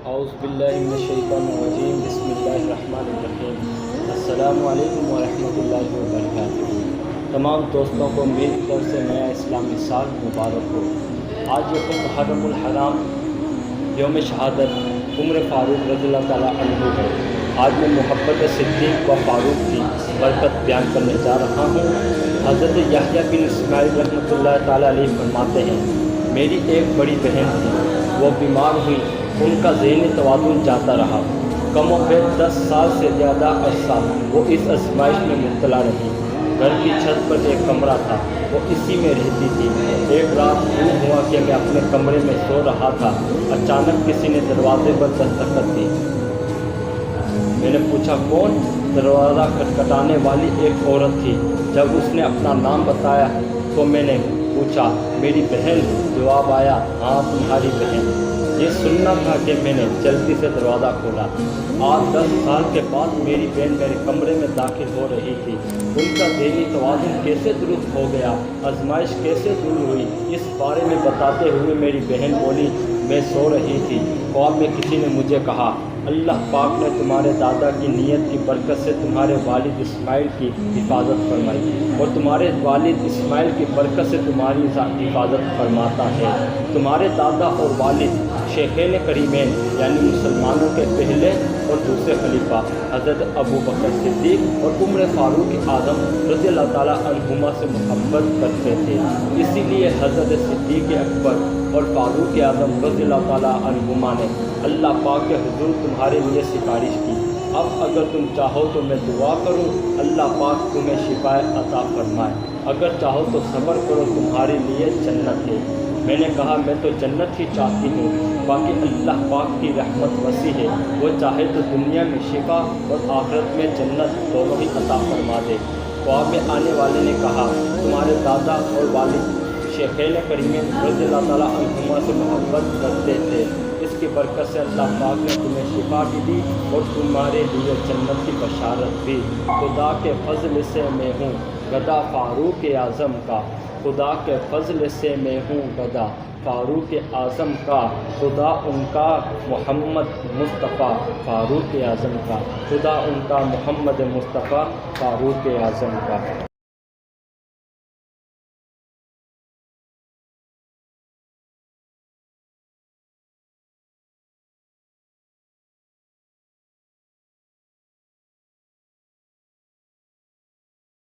اعوذ باللہ من الشیطان الرجیم بسم اللہ الرحمن الرحیم السلام علیکم ورحمۃ اللہ وبرکاتہ۔ تمام دوستوں کو میری طرف سے نیا اسلامی سال مبارک ہو۔ آج یوم محرم الحرام یوم شہادت عمر فاروق رضی اللہ تعالیٰ عنہ ہے۔ آج میں محبت صدیق و فاروق کی برکت بیان کرنے جا رہا ہوں۔ حضرت یحییٰ بن اسماعیل رحمۃ اللہ تعالیٰ علیہ فرماتے ہیں، میری ایک بڑی بہن تھی، وہ بیمار ہوئی، ان کا ذہنی توازن جاتا رہا۔ کم و بیش 10 سال سے زیادہ عرصہ وہ اس آزمائش میں مبتلا رہی۔ گھر کی چھت پر ایک کمرہ تھا، وہ اسی میں رہتی تھی۔ ایک رات یوں ہوا کہ میں اپنے کمرے میں سو رہا تھا، اچانک کسی نے دروازے پر دستک دی۔ میں نے پوچھا کون؟ دروازہ کھٹکھٹانے والی ایک عورت تھی۔ جب اس نے اپنا نام بتایا تو میں نے پوچھا میری بہن؟ جواب آیا ہاں تمہاری بہن۔ یہ سننا تھا کہ میں نے جلدی سے دروازہ کھولا۔ آج 10 سال کے بعد میری بہن میرے کمرے میں داخل ہو رہی تھی۔ ان کا ذہنی توازن کیسے درست ہو گیا، آزمائش کیسے دور ہوئی، اس بارے میں بتاتے ہوئے میری بہن بولی، میں سو رہی تھی، خواب میں کسی نے مجھے کہا اللہ پاک نے تمہارے دادا کی نیت کی برکت سے تمہارے والد اسماعیل کی حفاظت فرمائی، اور تمہارے والد اسماعیل کی برکت سے تمہاری حفاظت فرماتا ہے۔ تمہارے دادا اور والد شیخین کریمین یعنی مسلمانوں کے پہلے اور دوسرے خلیفہ حضرت ابو بکر صدیق اور عمر فاروق اعظم رضی اللہ تعالیٰ عنہما سے محبت کرتے تھے، اسی لیے حضرت صدیق اکبر اور فاروق اعظم رضی اللہ تعالیٰ عنہما نے اللہ پاک کے حضور تمہارے لیے سفارش کی۔ اب اگر تم چاہو تو میں دعا کروں، اللہ پاک تمہیں شفا عطا فرمائے، اگر چاہو تو صبر کرو، تمہارے لیے جنت ہے۔ میں نے کہا میں تو جنت ہی چاہتی ہوں، باقی اللہ پاک کی رحمت وسیع ہے، وہ چاہے تو دنیا میں شفا اور آخرت میں جنت دونوں ہی عطا فرما دے۔ خواب میں آنے والے نے کہا تمہارے دادا اور والد شیخین کریمین رضی اللہ تعالیٰ عنہما سے محبت کرتے تھے، اس کی برکت سے اللہ پاک نے تمہیں شفا بھی دی اور تمہارے لیے جنت کی بشارت بھی۔ خدا کے فضل سے میں ہوں گدا فاروق اعظم کا، خدا کے فضل سے میں ہوں گدا فاروق اعظم کا، خدا ان کا محمد مصطفیٰ فاروق اعظم کا، خدا ان کا محمد مصطفیٰ فاروق اعظم کا۔